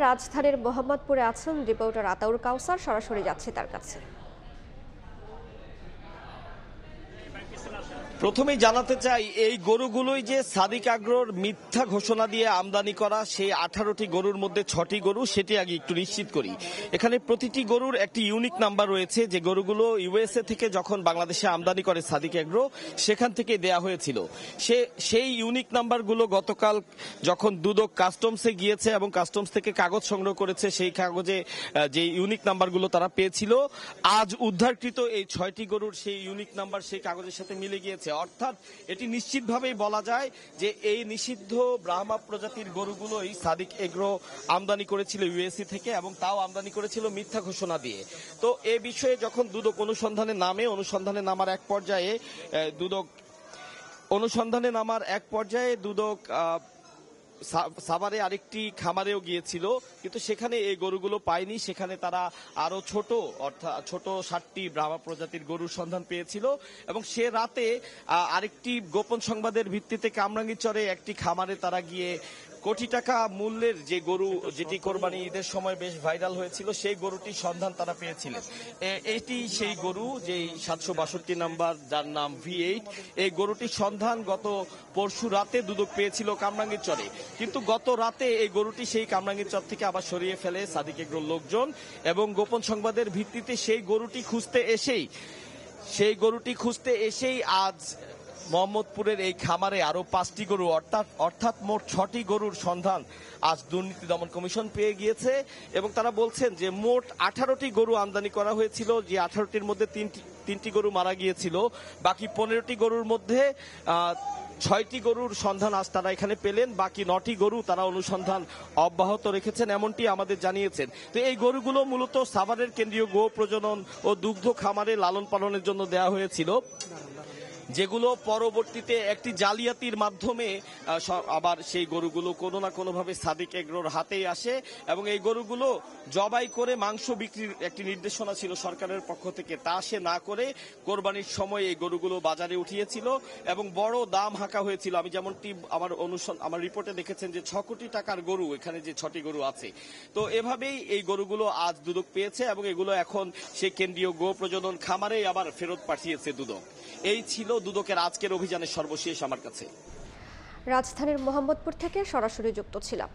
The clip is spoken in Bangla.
রাজধানীর মোহাম্মদপুরে আছেন রিপোর্টার আতাউর কাউসার, সরাসরি যাচ্ছে তার কাছে। প্রথমেই জানাতে চাই, এই গরুগুলোই যে সাদিক আগ্রোর মিথ্যা ঘোষণা দিয়ে আমদানি করা সেই 18টি গরুর মধ্যে 6টি গরু, সেটি আগে একটু নিশ্চিত করি। এখানে প্রতিটি গরুর একটি ইউনিক নাম্বার রয়েছে, যে গরুগুলো ইউএসএ থেকে যখন বাংলাদেশে আমদানি করে সাদিক আগ্রো সেখান থেকে দেয়া হয়েছিল। সেই ইউনিক নাম্বারগুলো গতকাল যখন দুদক কাস্টমসে গিয়েছে এবং কাস্টমস থেকে কাগজ সংগ্রহ করেছে, সেই কাগজে যে ইউনিক নাম্বারগুলো তারা পেয়েছিল, আজ উদ্ধারকৃত এই 6টি গরুর সেই ইউনিক নাম্বার সেই কাগজের সাথে মিলে গিয়েছে। অর্থাৎ এটি নিশ্চিতভাবেই বলা যায় যে এই নিষিদ্ধ ব্রাহ্মা প্রজাতির গরুগুলোই সাদিক এগ্রো আমদানি করেছিল ইউএসএ থেকে, এবং তাও আমদানি করেছিল মিথ্যা ঘোষণা দিয়ে। তো এ বিষয়ে যখন দুদক অনুসন্ধানে নামার এক পর্যায়ে দুদক সাভারে আরেকটি খামারেও গিয়েছিল, কিন্তু সেখানে এই গরুগুলো পায়নি। সেখানে তারা আরো ছোট 7টি ব্রাহ্মা প্রজাতির গরুর সন্ধান পেয়েছিল, এবং সে রাতে আরেকটি গোপন সংবাদের ভিত্তিতে কামরাঙ্গীরচরে একটি খামারে তারা গিয়ে কোটি টাকা মূল্যের যে গরু, যেটি কোরবানি ঈদের সময় বেশ ভাইরাল হয়েছিল, সেই গরুটির সন্ধান তারা পেয়েছিলেন। এটি সেই গরু, যেই 762 নাম্বার, যার নাম V8। এই গরুটির সন্ধান গত পরশু রাতে দুদক পেয়েছিল কামরাঙ্গীরচরে, কিন্তু গত রাতে এই গরুটি সেই কামরাঙ্গীরচর থেকে আবার সরিয়ে ফেলে সাদিক এগ্রোর লোকজন, এবং গোপন সংবাদের ভিত্তিতে সেই গরুটি খুঁজতে এসেই আজ মোহাম্মদপুরের এই খামারে আরো 5টি গরু, অর্থাৎ মোট 6টি গরুর সন্ধান আজ দুর্নীতি দমন কমিশন পেয়ে গিয়েছে। এবং তারা বলছেন যে মোট 18টি গরু আমদানি করা হয়েছিল, যে 18টির মধ্যে তিনটি গরু মারা গিয়েছিল। বাকি 15টি গরুর মধ্যে 6টি গরুর সন্ধান আজ তারা এখানে পেলেন। বাকি 9টি গরু তারা অনুসন্ধান অব্যাহত রেখেছেন, এমনটি আমাদের জানিয়েছেন। তো এই গরুগুলো মূলত সাভারের কেন্দ্রীয় গো প্রজনন ও দুগ্ধ খামারে লালন পালনের জন্য দেওয়া হয়েছিল, যেগুলো পরবর্তীতে একটি জালিয়াতির মাধ্যমে আবার সেই গরুগুলো কোনো না কোনোভাবে সাদিক এগ্রোর হাতেই আসে, এবং এই গরুগুলো জবাই করে মাংস বিক্রির একটি নির্দেশনা ছিল সরকারের পক্ষ থেকে, তা সে না করে কোরবানির সময় এই গরুগুলো বাজারে উঠিয়েছিল এবং বড় দাম হাঁকা হয়েছিল। আমি যেমনটি আমার রিপোর্টে দেখেছেন যে 6 কোটি টাকার গরু, এখানে যে 6টি গরু আছে। তো এভাবেই এই গরুগুলো আজ দুদক পেয়েছে, এবং এগুলো এখন সেই কেন্দ্রীয় গো প্রজনন খামারেই আবার ফেরত পাঠিয়েছে দুদক। এই ছিল দুদকের আজকের অভিযানের সর্বশেষ আমার কাছে। রাজধানীর মোহাম্মদপুর থেকে সরাসরি যুক্ত ছিলাম।